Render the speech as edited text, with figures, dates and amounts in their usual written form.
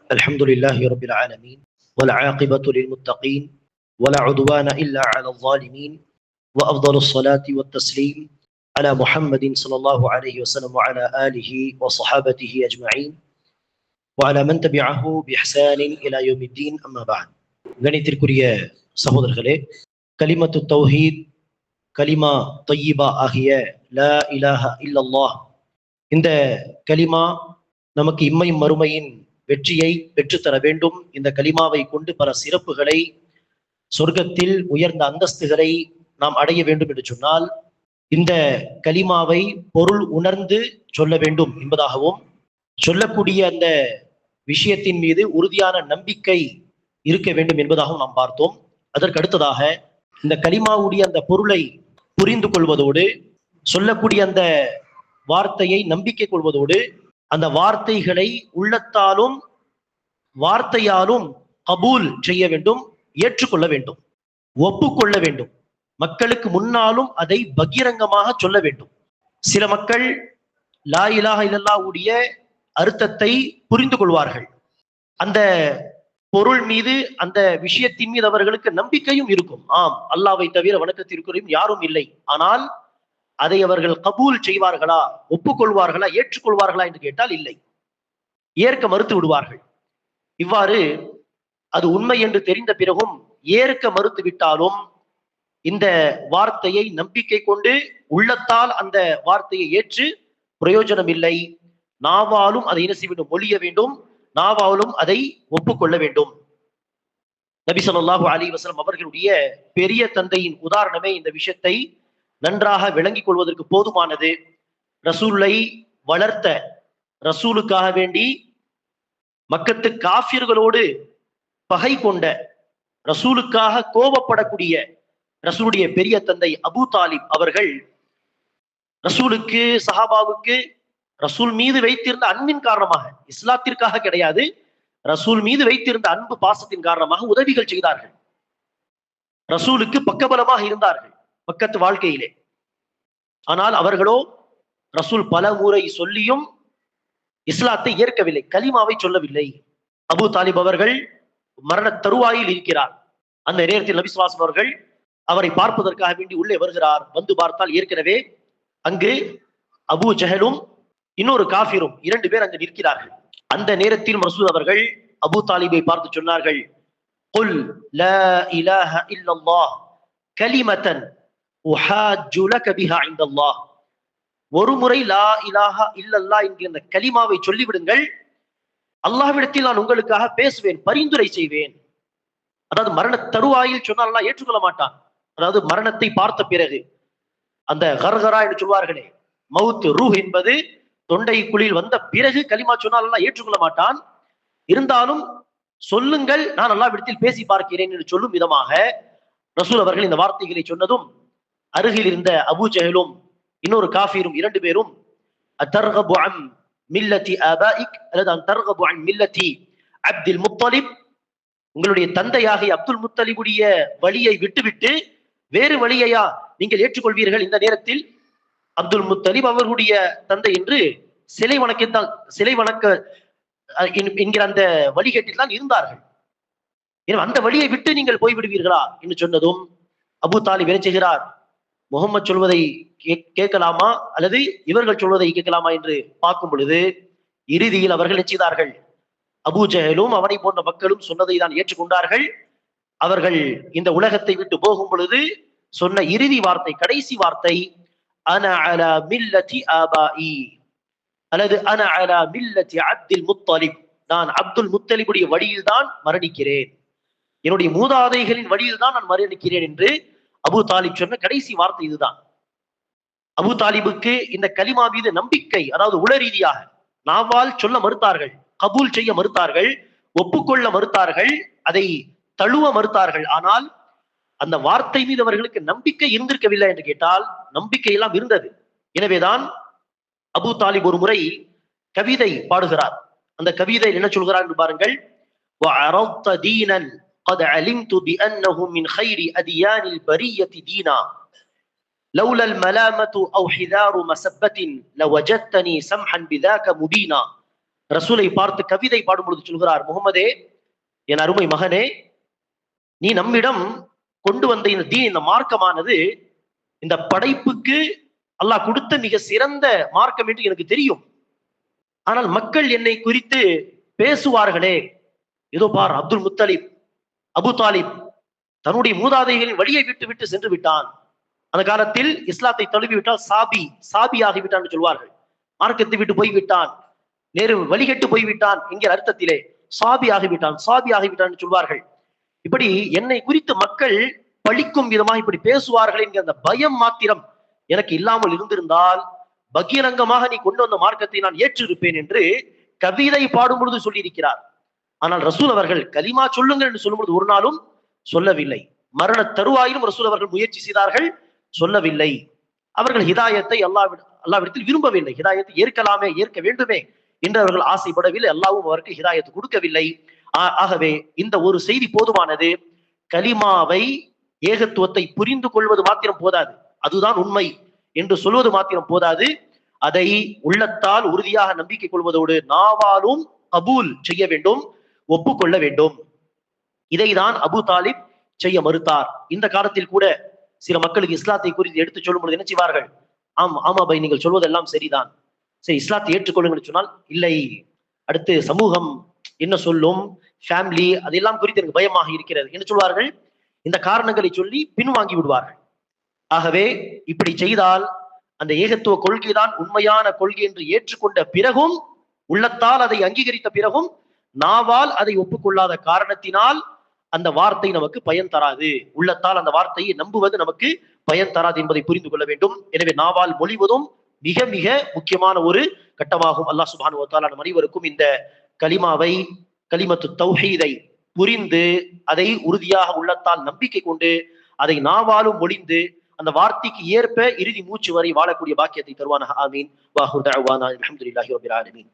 الحمد لله رب العالمين والعاقبة للمتقين ولا عدوان إلا على الظالمين وأفضل الصلاة والتسليم على محمد صلى الله عليه وسلم وعلى آله وصحابته أجمعين وعلى من تبعه بإحسان إلى يوم الدين أما بعد கணித்திற்குரிய சகோதரர்களே கலிமத்து தௌஹீத் கலிமா தொய்யிபா ஆகிய லா இலாஹ இல்லல்லாஹ் இந்த கலிமா நமக்கு இம்மையும் மறுமையின் வெற்றியை பெற்றுத்தர வேண்டும். இந்த கலிமாவை கொண்டு பல சிறப்புகளை, சொர்க்கத்தில் உயர்ந்த அந்தஸ்துகளை நாம் அடைய வேண்டும் என்று சொன்னால் இந்த கலிமாவை பொருள் உணர்ந்து சொல்ல வேண்டும் என்பதாகவும், சொல்லக்கூடிய அந்த விஷயத்தின் மீது உறுதியான நம்பிக்கை இருக்க வேண்டும் என்பதாகவும் நாம் பார்த்தோம். அதற்கு அடுத்ததாக இந்த கலிமாவுடைய அந்த பொருளை புரிந்து கொள்வதோடு, சொல்லக்கூடிய அந்த வார்த்தையை நம்பிக்கை கொள்வதோடு, அந்த வார்த்தைகளை உள்ளத்தாலும் வார்த்தையாலும் கபூல் செய்ய வேண்டும், ஏற்றுக்கொள்ள வேண்டும், ஒப்புக்கொள்ள வேண்டும். மக்களுக்கு முன்னாலும் அதை பகிரங்கமாக சொல்ல வேண்டும். சில மக்கள் லா இலாஹ இல்லல்லாஹ் உடைய அர்த்தத்தை புரிந்து கொள்வார்கள். அந்த பொருள் மீது, அந்த விஷயத்தின் மீது அவர்களுக்கு நம்பிக்கையும் இருக்கும். ஆம், அல்லாஹ்வை தவிர வணக்கத்திற்குரியும் யாரும் இல்லை. ஆனால் அதை அவர்கள் கபூல் செய்வார்களா, ஒப்புக்கொள்வார்களா, ஏற்றுக்கொள்வார்களா என்று கேட்டால் இல்லை, ஏற்க மறுத்து விடுவார்கள். இவ்வாறு அது உண்மை என்று தெரிந்த பிறகும் ஏற்க மறுத்து விட்டாலும் இந்த வார்த்தையை நம்பிக்கை கொண்டு உள்ளத்தால் அந்த வார்த்தையை ஏற்று பிரயோஜனம் இல்லை. நாவாலும் அதை என்ன செய்ய வேண்டும், மொழிய வேண்டும், நாவாலும் அதை ஒப்புக்கொள்ள வேண்டும். நபி ஸல்லல்லாஹு அலைஹி வஸல்லம் அவர்களுடைய பெரிய தந்தையின் உதாரணமே இந்த விஷயத்தை நன்றாக விளங்கிக் கொள்வதற்கு போதுமானது. ரசூலை வளர்த்த, ரசூலுக்காக வேண்டி மக்கத்து காஃபிர்களோடு பகை கொண்ட, ரசூலுக்காக கோபப்படக்கூடிய ரசூலுடைய பெரிய தந்தை அபூ தாலிப் அவர்கள் ரசூலுக்கு, சஹாபாவுக்கு ரசூல் மீது வைத்திருந்த அன்பின் காரணமாக, இஸ்லாத்திற்காக கிடையாது, ரசூல் மீது வைத்திருந்த அன்பு பாசத்தின் காரணமாக உதவிகள் செய்தார்கள். ரசூலுக்கு பக்கபலமாக இருந்தார்கள் பக்கத்து வாழ்க்கையிலே. ஆனால் அவர்களோ ரசூல் பல முறை சொல்லியும் இஸ்லாத்தை ஏற்கவில்லை, கலிமாவை சொல்லவில்லை. அபூ தாலிப் அவர்கள் மரண தருவாயில் இருக்கிறார். அந்த நேரத்தில் நபி ஸல்லல்லாஹு அலைஹி வஸல்லம் அவர்கள் அவரை பார்ப்பதற்காக வேண்டி உள்ளே வருகிறார். வந்து பார்த்தால் ஏற்கனவே அங்கு அபூ ஜஹலும் இன்னொரு காஃபிரும், இரண்டு பேர் அங்கு நிற்கிறார்கள். அந்த நேரத்தில் ரசூல் அவர்கள் அபூ தாலிபை பார்த்து சொன்னார்கள், குல் லா இலாஹ இல்லல்லாஹ் கலிமத்தன் உஹாஜ்ஜு லக பிஹா இன்தல்லாஹ். ஒரு முறை லா இலாஹா இல்லல்லாஹ் என்கிற அந்த கலிமாவை சொல்லிவிடுங்கள், அல்லாஹ்விடத்தில் நான் உங்களுக்காக பேசுவேன், பரிந்துரை செய்வேன். அதாவது மரண தருவாயில் சொன்னால் அல்லாஹ் ஏற்றுக்கொள்ள மாட்டான். அதாவது மரணத்தை பார்த்த பிறகு அந்த கர்கரா என்று சொல்வார்களே, மவுத், ரூஹ் என்பது தொண்டைக்குழியில் வந்த பிறகு கலிமா சொன்னால் அல்லாஹ் ஏற்றுக்கொள்ள மாட்டான். இருந்தாலும் சொல்லுங்கள், நான் அல்லாஹ்விடத்தில் பேசி பார்க்கிறேன் என்று சொல்லும் விதமாக ரசூல் அவர்கள் இந்த வார்த்தைகளை சொன்னதும் அருகில் இருந்த அபூ ஜஹலும் இன்னொரு காஃபிரும், இரண்டு பேரும் அத்தர்கபு அன் மில்லதி ஆபாயிக் அல்லது அத்தர்கபு அன் மில்லதி அப்துல் முத்தலிப், உங்களுடைய தந்தையாகிய அப்துல் முத்தலிபுடைய வழியை விட்டுவிட்டு வேறு வழியையா நீங்கள் ஏற்றுக்கொள்வீர்கள்? இந்த நேரத்தில் அப்துல் முத்தலிப் அவர்களுடைய தந்தை என்று சிலை வணக்க என்கிற அந்த வழிகேட்டில் தான் இருந்தார்கள். அந்த வழியை விட்டு நீங்கள் போய்விடுவீர்களா என்று சொன்னதும் அபூ தாலிப் என்ன செய்கிறார், முகமது சொல்வதை கேட்கலாமா அல்லது இவர்கள் சொல்வதை கேட்கலாமா என்று பார்க்கும் பொழுது இறுதியில் அவர்கள் என்ன செய்தார்கள், அபூ ஜஹலும் அவனை போன்ற மக்களும் சொன்னதை தான் ஏற்றுக்கொண்டார்கள். அவர்கள் இந்த உலகத்தை விட்டு போகும் பொழுது சொன்ன இறுதி வார்த்தை, கடைசி வார்த்தை, அன அலா மில்லதி ஆபாஇ அல்லது அன அலா மில்லதி அப்துல் முத்தலிப், நான் அப்துல் முத்தலிபுடைய வழியில் தான் மரணிக்கிறேன், என்னுடைய மூதாதைகளின் வழியில் தான் நான் மரணிக்கிறேன் என்று அபூ தாலிப் சொன்ன கடைசி வார்த்தை இதுதான். அபூ தாலிபுக்கு இந்த கலிமா மீது நம்பிக்கை, அதாவது உள ரீதியாக நாவால் சொல்ல மறுத்தார்கள், கபூல் செய்ய மறுத்தார்கள், ஒப்புக்கொள்ள மறுத்தார்கள், அதை தழுவ மறுத்தார்கள். ஆனால் அந்த வார்த்தை மீது அவர்களுக்கு நம்பிக்கை இருந்திருக்கவில்லை என்று கேட்டால் நம்பிக்கை எல்லாம் இருந்தது. எனவேதான் அபூ தாலிப் ஒரு முறை கவிதை பாடுகிறார். அந்த கவிதையில் என்ன சொல்கிறார் என்று பாருங்கள். وَعَرَضْتَ دِينًا قَدْ عَلِمْتُ بِأَنَّهُ مِنْ خَيْرِ أَدْيَانِ الْبَرِيَّةِ دِينًا لولا الملامة أو حذار مسبة لوجدتني سمحا بذاك مبينا. ரசூலை பார்த்து கவிதை பாடும் பொழுது சொல்கிறார், முகமதே, என் அருமை மகனே, நீ நம்மிடம் கொண்டு வந்த இந்த இந்த மார்க்கமானது இந்த படைப்புக்கு அல்லாஹ் கொடுத்த மிக சிறந்த மார்க்கம் என்று எனக்கு தெரியும். ஆனால் மக்கள் என்னை குறித்து பேசுவார்களே, ஏதோ பார், அப்துல் முத்தலிப், அபு தாலிப் தன்னுடைய மூதாதைகளின் வழியை விட்டு விட்டு சென்று விட்டான். அந்த காலத்தில் இஸ்லாத்தை தழுவி விட்டால் சாபி ஆகிவிட்டான் என்று சொல்வார்கள். மார்க்கத்தை விட்டு போய்விட்டான், நேரு வழிகட்டு போய்விட்டான் என்கிற அர்த்தத்திலே சாபி ஆகிவிட்டான் என்று சொல்வார்கள். இப்படி என்னை குறித்து மக்கள் பழிக்கும் விதமாக இப்படி பேசுவார்கள் என்கிற அந்த பயம் மாத்திரம் எனக்கு இல்லாமல் இருந்திருந்தால் பகிரங்கமாக நீ கொண்டு வந்த மார்க்கத்தை நான் ஏற்றிருப்பேன் என்று கவிதை பாடும் பொழுது சொல்லியிருக்கிறார். ஆனால் ரசூல் அவர்கள் கலிமா சொல்லுங்கள் என்று சொல்லும் பொழுது ஒரு நாளும் சொல்லவில்லை. மரண தருவாயிலும் ரசூல் அவர்கள் முயற்சி செய்தார்கள், சொல்லவில்லை. அவர்கள் ஹிதாயத்தை அல்லாவிடத்தில் விரும்பவில்லை. ஹிதாயத்தை ஏற்க வேண்டுமே என்று அவர்கள் ஆசைப்படவில்லை. அல்லாவும் அவருக்கு ஹிதாயத்து கொடுக்கவில்லை. ஆகவே இந்த ஒரு செய்தி போதுமானது. கலிமாவை, ஏகத்துவத்தை புரிந்து கொள்வது மாத்திரம் போதாது, அதுதான் உண்மை என்று சொல்வது மாத்திரம் போதாது, அதை உள்ளத்தால் உறுதியாக நம்பிக்கை கொள்வதோடு நாவாலும் கபூல் செய்ய வேண்டும், ஒப்புக்கொள்ள வேண்டும். இதைதான் அபு தாலிப் செய்ய மறுத்தார். இந்த காலத்தில் கூட சில மக்களுக்கு இஸ்லாத்தை குறித்து எடுத்து சொல்லும் பொழுது என்ன செய்வார்கள்? ஆமா பை, நீங்கள் சொல்வதெல்லாம் சரிதான், சரி இஸ்லாத்தை ஏற்றுக்கொள்ளுங்கள் சொன்னால், இல்லை, அடுத்து சமூகம் என்ன சொல்லும், ஃபேமிலி, அதெல்லாம் குறித்து எனக்கு பயமாக இருக்கிறது என்று சொல்வார்கள். இந்த காரணங்களை சொல்லி பின்வாங்கி விடுவார்கள். ஆகவே இப்படி செய்தால் அந்த ஏகத்துவ கொள்கைதான் உண்மையான கொள்கை என்று ஏற்றுக்கொண்ட பிறகும், உள்ளத்தால் அதை அங்கீகரித்த பிறகும், நாவால் அதை ஒப்புக்கொள்ளாத காரணத்தினால் அந்த வார்த்தை நமக்கு பயன் தராது. உள்ளத்தால் அந்த வார்த்தையை நம்புவது நமக்கு பயன் தராது என்பதை புரிந்து கொள்ள வேண்டும். எனவே நாவால் மொழிவதும் மிக மிக முக்கியமான ஒரு கட்டமாகும். அல்லாஹ் சுப்ஹானஹு வ தஆலா நம் அனைவருக்கும் இந்த கலிமாவை, கலிமத்து தௌஹீதை புரிந்து அதை உறுதியாக உள்ளத்தால் நம்பிக்கை கொண்டு அதை நாவாலும் மொழிந்து அந்த வார்த்தைக்கு ஏற்ப இறுதி மூச்சு வரை வாழக்கூடிய பாக்கியத்தை தருவானாக. ஆமீன். வாஹு தஅவானா அல்ஹம்துலில்லாஹி ரப்பில் ஆலமீன்.